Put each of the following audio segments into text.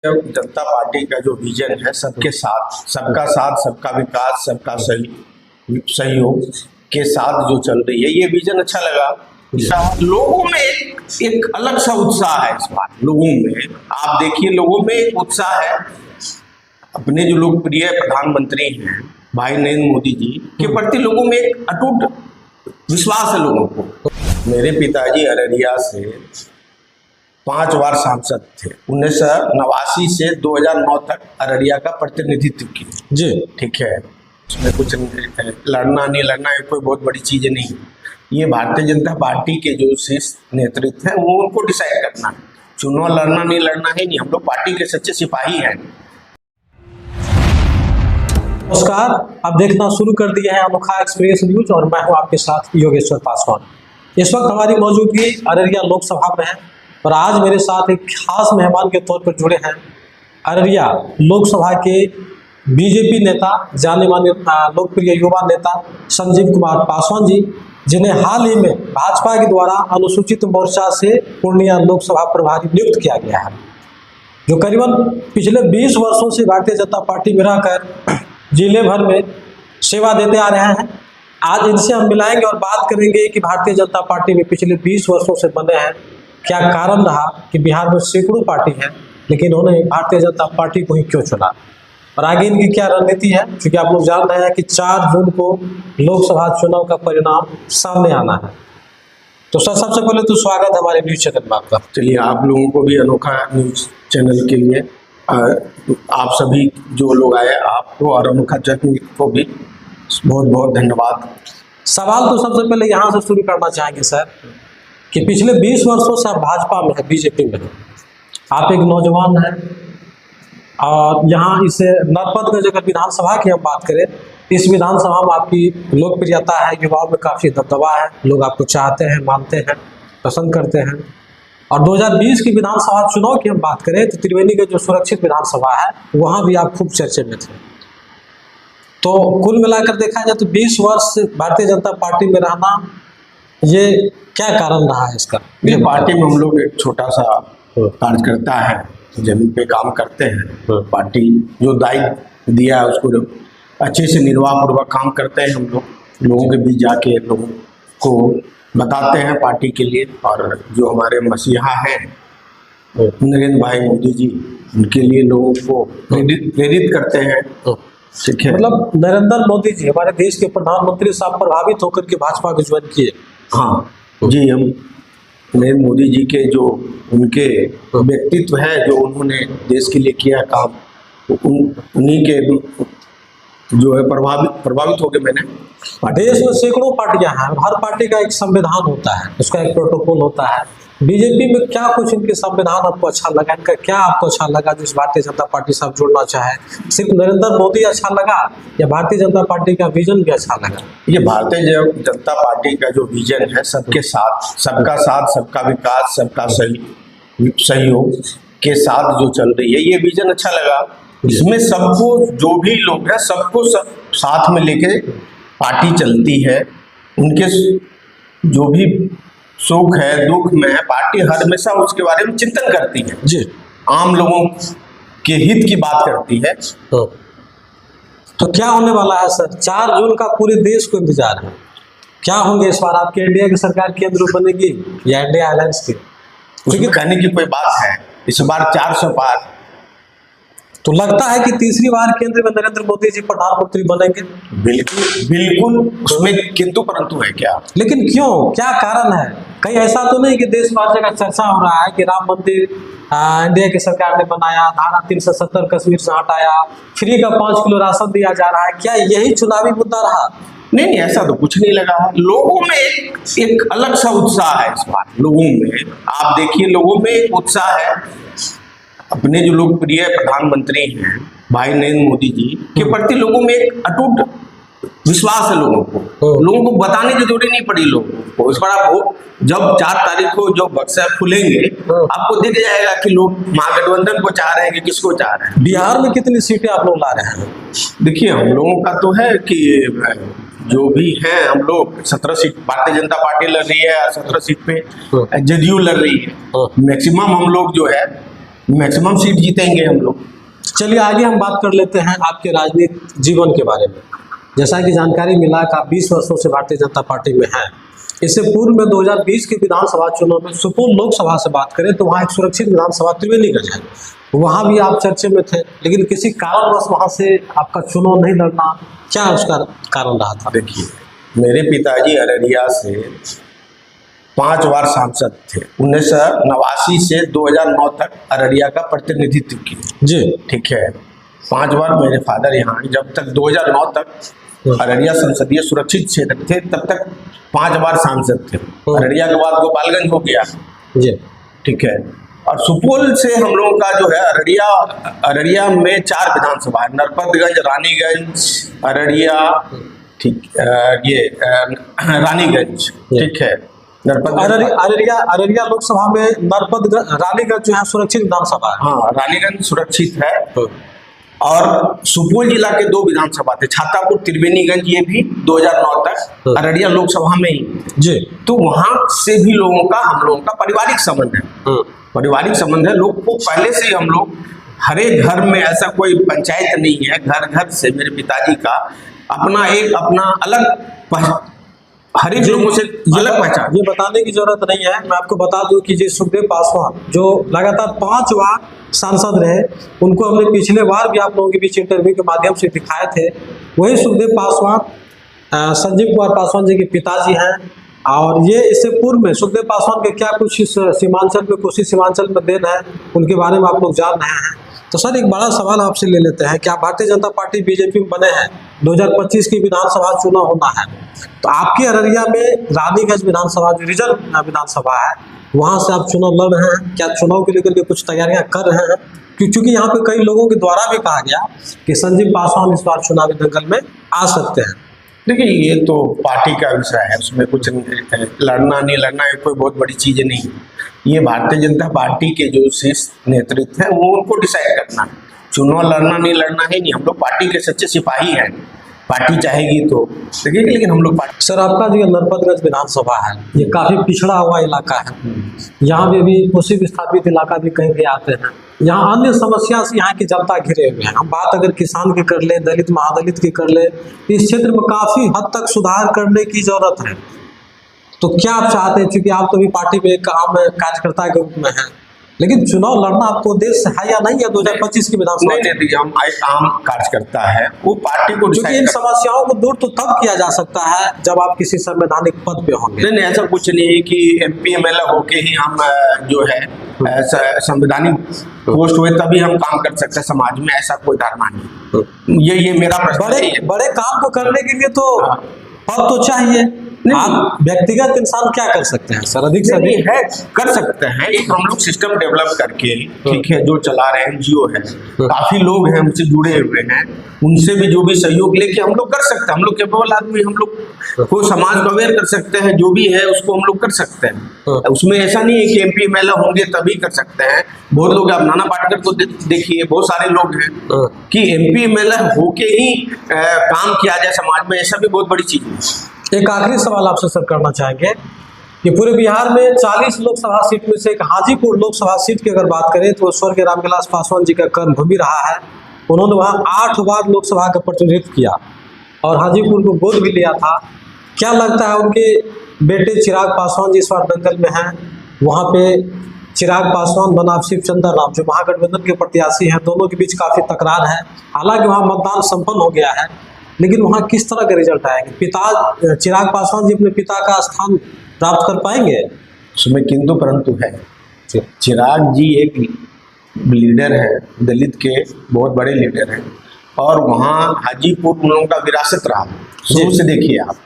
जनता party का जो vision है सबके साथ सबका विकास सबका सहयोग के साथ जो चल रही है, ये विजन अच्छा लगा। लोगों में एक अलग सा उत्साह है इस बार। लोगों में आप देखिए, लोगों में एक उत्साह है। अपने जो लोकप्रिय प्रधानमंत्री हैं भाई नरेंद्र मोदी जी के प्रति लोगों में एक अटूट विश्वास है लोगों को। मेरे पिताजी अररिया से 5 बार सांसद थे। 1989 से 2009 तक अररिया का प्रतिनिधित्व किया जी। ठीक है, उसमें कुछ लड़ना नहीं लड़ना ये कोई बहुत बड़ी चीज़ नहीं। ये भारतीय जनता पार्टी के जो शीर्ष नेतृत्व है वो उनको डिसाइड करना है। चुनाव लड़ना नहीं लड़ना है नहीं, हम लोग पार्टी के सच्चे सिपाही हैं। नमस्कार, आप देखना शुरू कर दिया है अनोखा एक्सप्रेस न्यूज और मैं हूं आपके साथ योगेश्वर पासवान। इस वक्त हमारी मौजूदगी अररिया लोकसभा में है और आज मेरे साथ एक खास मेहमान के तौर पर जुड़े हैं अररिया लोकसभा के बीजेपी नेता, जाने माने लोकप्रिय युवा नेता संजीव कुमार पासवान जी, जिन्हें हाल ही में भाजपा के द्वारा अनुसूचित मोर्चा से पूर्णिया लोकसभा प्रभारी नियुक्त किया गया है, जो करीबन पिछले 20 वर्षों से भारतीय जनता पार्टी में रहकर जिले भर में सेवा देते आ रहे हैं। आज इनसे हम मिलाएंगे और बात करेंगे कि भारतीय जनता पार्टी में पिछले 20 वर्षों से बने हैं, क्या कारण रहा कि बिहार में सैकड़ों पार्टी है लेकिन उन्होंने भारतीय जनता पार्टी को ही क्यों चुना, और आगे इनकी क्या रणनीति है। क्योंकि आप लोग जान रहे हैं कि 4 जून को लोकसभा चुनाव का परिणाम सामने आना है। तो सर, सबसे पहले तो स्वागत है हमारे न्यूज चैनल में आपका। चलिए, आप लोगों को भी अनोखा न्यूज चैनल के लिए आप सभी जो लोग आए आपको और अनोखा चैनल को भी बहुत बहुत धन्यवाद। सवाल तो सबसे पहले यहाँ से शुरू करना चाहेंगे सर कि पिछले 20 वर्षों से आप भाजपा में है, बीजेपी में है, आप एक नौजवान हैं और यहाँ इस नरपतगंज अगर विधानसभा की हम बात करें, इस विधानसभा में आपकी लोकप्रियता है, युवाओं में काफ़ी दबदबा है, लोग आपको चाहते हैं, मानते हैं, पसंद करते हैं। और 2020 की विधानसभा चुनाव की हम बात करें तो त्रिवेणी का जो सुरक्षित विधानसभा है वहाँ भी आप खूब चर्चे में थे। तो कुल मिलाकर देखा जाए तो 20 वर्ष भारतीय जनता पार्टी में रहना, ये क्या कारण रहा है इसका? ये पार्टी में हम लोग एक छोटा सा कार्यकर्ता है, जमीन पे काम करते हैं। पार्टी जो दायित्व दिया है उसको अच्छे से निर्वाह पूर्वक काम करते हैं। हम लोगों के बीच जाके लोगों को बताते हैं पार्टी के लिए। और जो हमारे मसीहा हैं नरेंद्र भाई मोदी जी, उनके लिए लोगों को प्रेरित करते हैं। ठीक है, मतलब नरेंद्र मोदी जी हमारे देश के प्रधानमंत्री साहब प्रभावित होकर के भाजपा को ज्वाइन किए। हाँ जी, हम नरेंद्र मोदी जी के जो उनके व्यक्तित्व है, जो उन्होंने देश के लिए किया काम, उन्हीं के जो है प्रभावित हो गए मैंने। देश में सैकड़ों पार्टियां हैं, हर पार्टी का एक संविधान होता है, उसका एक प्रोटोकॉल होता है। बीजेपी में क्या कुछ इनके संविधान आपको अच्छा लगा, इनका क्या आपको अच्छा लगा जिस भारतीय जनता पार्टी से आप जुड़ना चाहे? सिर्फ नरेंद्र मोदी अच्छा लगा या भारतीय जनता पार्टी का विजन भी अच्छा लगा? ये भारतीय जनता पार्टी का जो विजन है सबके साथ सबका विकास सबका सहयोग के साथ जो चल रही है, ये विजन अच्छा लगा। इसमें सबको, जो भी लोग हैं सबको साथ में लेके पार्टी चलती है। उनके जो भी सुख है दुख में है, पार्टी हर हमेशा उसके बारे में चिंतन करती है जी, आम लोगों के हित की बात करती है। तो क्या होने वाला है सर? 4 जून का पूरे देश को इंतजार है, क्या होंगे इस बार? आपके इंडिया की सरकार केंद्र बनेगी या इंडिया अलायंस की? क्योंकि कहने की कोई बात है, इस बार 400 पार। तो लगता है कि तीसरी बार केंद्र में नरेंद्र मोदी जी प्रधानमंत्री बनेंगे? बिल्कुल, उसमें किंतु परंतु है क्या? लेकिन क्यों, क्या कारण है? कहीं ऐसा तो नहीं कि देश में हर जगह चर्चा हो रहा है कि राम मंदिर इंडिया की सरकार ने बनाया, धारा 370 कश्मीर से हटाया, फ्री का 5 किलो राशन दिया जा रहा है, क्या यही चुनावी मुद्दा रहा? नहीं, ऐसा तो कुछ नहीं लगा। लोगों में एक अलग सा उत्साह है इस बार। लोगों में आप देखिए, लोगों में एक उत्साह है। अपने जो लोकप्रिय प्रधानमंत्री हैं भाई नरेंद्र मोदी जी के प्रति लोगों में एक अटूट विश्वास है लोगों को बताने की जरूरत नहीं पड़ी लोगों को। इस बार आप जब 4 तारीख को जो बक्सा खुलेंगे आपको दिख जाएगा कि लोग महागठबंधन को चाह रहे हैं कि किसको चाह रहे हैं। बिहार में कितनी सीटें आप लोग ला रहे हैं? देखिए, हम लोगों का तो है कि जो भी है, हम लोग 17 सीट भारतीय जनता पार्टी लड़ रही है, 17 सीट पे जदयू लड़ रही है। मैक्सिमम हम लोग जो है मैक्सिमम सीट जीतेंगे हम लोग। चलिए आगे हम बात कर लेते हैं आपके राजनीतिक जीवन के बारे में। जैसा कि जानकारी मिला कि आप 20 वर्षों से भारतीय जनता पार्टी में हैं। इससे पूर्व में 2020 के विधानसभा चुनाव में सुपौल लोकसभा से बात करें तो वहाँ एक सुरक्षित विधानसभा त्रिवेणीगंज है, वहाँ भी आप चर्चे में थे, लेकिन किसी कारणवश वहाँ से आपका चुनाव नहीं लड़ना, क्या उसका कारण रहा था? देखिए, मेरे पिताजी अररिया से 5 बार सांसद थे। 1989 से 2009 तक अररिया का प्रतिनिधित्व किया जी, ठीक है। 5 बार मेरे फादर यहाँ, जब तक 2009 तक अररिया संसदीय सुरक्षित क्षेत्र थे तब तक 5 बार सांसद थे। अररिया के बाद गोपालगंज हो गया जी, ठीक है। और सुपौल से हम लोगों का जो है अररिया में 4 विधानसभा है, नरपतगंज, रानीगंज, अररिया, ठीक रानीगंज, ठीक है। अररिया लोकसभा में नरपतगंज, रानीगंज जो है सुरक्षित विधानसभा है। हाँ, रानीगंज सुरक्षित है। और सुपौल जिला के 2 विधानसभा थे, छातापुर, त्रिवेणीगंज, ये भी 2009 तक अररिया लोकसभा में ही जी। तो वहां से भी हम लोगों का पारिवारिक संबंध है। पारिवारिक संबंध है, लोग को पहले से ही हम लोग, हर एक घर में ऐसा कोई पंचायत नहीं है, घर घर से मेरे पिताजी का अपना अलग हर एक लोगों से अलग पहचान। ये बताने की जरूरत नहीं है, मैं आपको बता दूं कि जी सुखदेव पासवान जो लगातार 5 बार सांसद रहे, उनको हमने पिछले बार भी आप लोगों के बीच इंटरव्यू के माध्यम से दिखाए थे। वही सुखदेव पासवान संजीव कुमार पासवान जी के पिताजी हैं। और ये इससे पूर्व में सुखदेव पासवान के क्या कुछ इस सीमांचल में, कोसी सीमांचल में देन है, उनके बारे में आप लोग जान रहे हैं। तो सर एक बड़ा सवाल आपसे ले लेते हैं कि आप भारतीय जनता पार्टी बीजेपी में बने हैं, 2025 की विधानसभा चुनाव होना है, तो आपके अररिया में रानीगंज विधानसभा जो रिजर्व विधानसभा है, वहाँ से आप चुनाव लड़ रहे हैं, क्या चुनाव के लेकर के कुछ तैयारियां कर रहे हैं? क्योंकि यहाँ पे कई लोगों के द्वारा भी कहा गया कि संजीव पासवान इस बार चुनावी दंगल में आ सकते हैं। देखिए, ये तो पार्टी का विषय है, उसमें कुछ लड़ना नहीं लड़ना ये कोई बहुत बड़ी चीज़ नहीं है। ये भारतीय जनता पार्टी के जो शीर्ष नेतृत्व है वो उनको डिसाइड करना है। चुनाव लड़ना नहीं लड़ना है नहीं, हम लोग पार्टी के सच्चे सिपाही हैं। पार्टी चाहेगी तो देखिए, लेकिन हम लोग पार्टी। सर आपका जो नरपतगंज विधानसभा है, ये काफ़ी पिछड़ा हुआ इलाका है, यहाँ पे भी कोसी विस्थापित इलाका भी कहीं भी आते हैं। यहाँ अन्य समस्या से यहाँ की जनता घिरे हुए हैं। हम बात अगर किसान की कर ले, दलित महादलित की कर ले, इस क्षेत्र में काफ़ी हद तक सुधार करने की जरूरत है। तो क्या आप चाहते हैं, चूंकि आप तो भी पार्टी में एक आम कार्यकर्ता के रूप में हैं, लेकिन चुनाव लड़ना आपको उद्देश्य है या नहीं है 2025 की विधानसभा? नहीं, हम एक आम कार्यकर्ता है, वो पार्टी को क्योंकि इन समस्याओं को दूर तो तब किया जा सकता है जब आप किसी संवैधानिक पद पे होंगे। नहीं, ऐसा कुछ नहीं है कि MP MLA होके ही हम जो है संवैधानिक पोस्ट हुए तभी हम काम कर सकते हैं समाज में, ऐसा कोई धारणा नहीं। ये मेरा प्रश्न नहीं है। बड़े काम को करने के लिए तो पद तो चाहिए। आप व्यक्तिगत इंसान क्या कर सकते हैं सर? अधिक से अधिक है कर सकते हैं, एक हम लोग सिस्टम डेवलप करके, ठीक है, जो चला रहे हैं NGO है, काफी लोग हैं हमसे जुड़े हुए हैं, उनसे भी जो भी सहयोग लेके हम लोग कर सकते हैं। हम लोग केवल आदमी, हम लोग को समाज को अवेयर कर सकते हैं, जो भी है उसको हम लोग कर सकते हैं। उसमें ऐसा नहीं है कि MP MLA होंगे तभी कर सकते हैं। बहुत लोग, आप नाना पाटेकर को देखिए, बहुत सारे लोग हैं कि MP MLA होके ही काम किया जाए समाज में, ऐसा भी बहुत बड़ी चीज है। एक आखिरी सवाल आपसे सर करना चाहेंगे कि पूरे बिहार में 40 लोकसभा सीट में से एक हाजीपुर लोकसभा सीट की अगर बात करें तो स्वर्गीय रामविलास पासवान जी का कर्मभूमि रहा है। उन्होंने वहाँ 8 बार लोकसभा का प्रतिनिधित्व किया और हाजीपुर को गोद भी लिया था। क्या लगता है उनके बेटे चिराग पासवान जी इस बार दंगल में हैं? वहाँ पे चिराग पासवान बनाम शिवचंद्र राम जो महागठबंधन के प्रत्याशी हैं, दोनों के बीच काफ़ी तकरार है। हालांकि वहाँ मतदान संपन्न हो गया है, लेकिन वहाँ किस तरह का रिजल्ट आएगा? पिता चिराग पासवान जी अपने पिता का स्थान प्राप्त कर पाएंगे? उसमें किंतु परंतु है। चिराग जी एक लीडर है, दलित के बहुत बड़े लीडर हैं, और वहाँ हाजीपुर उन लोगों का विरासत रहा शुरू से। देखिए आप,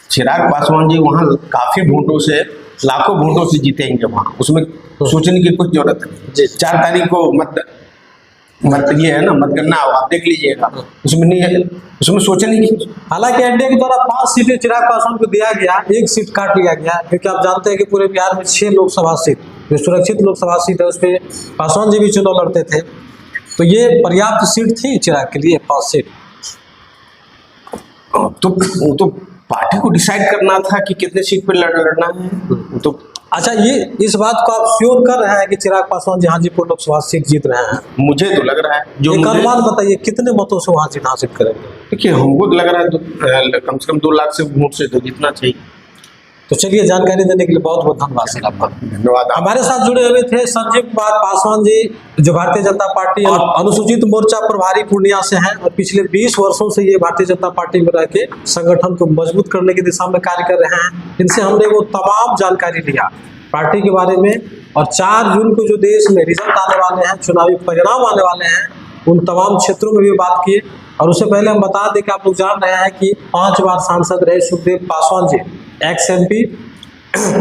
चिराग पासवान जी वहाँ काफ़ी वोटों से, लाखों वोटों से जीतेंगे वहाँ, उसमें सोचने की कुछ जरूरत नहीं। 4 तारीख को मत ये है ना, मतगणना, आप देख लीजिएगा, उसमें नहीं है, उसमें सोचने की। हालांकि एनडीए के द्वारा 5 सीटें चिराग पासवान को दिया गया, 1 सीट काट लिया गया, क्योंकि आप जानते हैं कि पूरे बिहार में 6 लोकसभा सीट जो सुरक्षित लोकसभा सीट है उस पर पासवान जी भी चुनाव लड़ते थे। तो ये पर्याप्त सीट थी चिराग के लिए 5 सीट? तो वो तो पार्टी को डिसाइड करना था कि कितने सीट पे लड़ना है। तो अच्छा, ये इस बात को आप श्योर कर रहे हैं कि चिराग पासवान जी हाजीपुर लोकसभा सीट जीत रहे हैं? मुझे तो लग रहा है, जो एक मुझे अनुमान बताइए कितने मतों से वहां जीत हासिल करेंगे? देखिए, हमको तो लग रहा है कम से कम 2 लाख से वोट से तो जीतना चाहिए। तो चलिए, जानकारी देने के लिए बहुत बहुत धन्यवाद सर आपका। धन्यवाद। हमारे साथ जुड़े हुए थे संजीव कुमार पासवान जी, जो भारतीय जनता पार्टी और अनुसूचित मोर्चा प्रभारी पूर्णिया से हैं और पिछले 20 वर्षों से ये भारतीय जनता पार्टी में रह के संगठन को मजबूत करने की दिशा में कार्य कर रहे हैं। इनसे हमने वो तमाम जानकारी लिया पार्टी के बारे में, और 4 जून को जो देश में रिजल्ट आने वाले हैं, चुनावी परिणाम आने वाले हैं, उन तमाम क्षेत्रों में भी बात किए। और उससे पहले हम बता दें कि आप लोग जान रहे हैं कि 5 बार सांसद रहे सुखदेव पासवान जी, एक्स MP,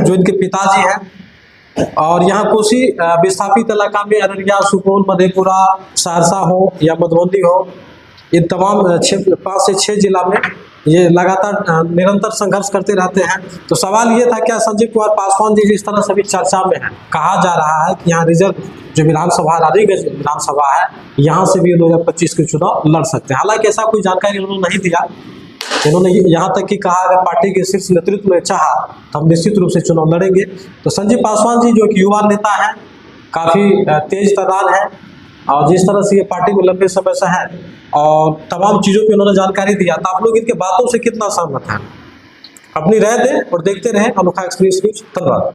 जो इनके पिताजी हैं। और यहाँ कोसी विस्थापित इलाका में अररिया, सुपौल, मधेपुरा, सहरसा हो या मधुबनी हो, इन तमाम 5 से 6 जिला में ये लगातार निरंतर संघर्ष करते रहते हैं। तो सवाल ये था, क्या संजीव कुमार पासवान जी जिस तरह सभी चर्चा में है, कहा जा रहा है कि यहाँ रिजर्व जो विधानसभा, रानीगंज विधानसभा है, यहाँ से भी 2025 के चुनाव लड़ सकते हैं। हालांकि ऐसा कोई जानकारी उन्होंने नहीं दिया। इन्होंने यहाँ तक कि कहा, अगर पार्टी के शीर्ष नेतृत्व ने चाहा तो हम निश्चित रूप से चुनाव लड़ेंगे। तो संजीव पासवान जी जो कि युवा नेता है, काफ़ी तेज तर्रार है, और जिस तरह से ये पार्टी में लंबे समय से है और तमाम चीज़ों पे उन्होंने जानकारी दिया, तो आप लोग इनके बातों से कितना सहमत हैं? अपनी राय दें और देखते रहें अनोखा एक्सप्रेस न्यूज। धन्यवाद।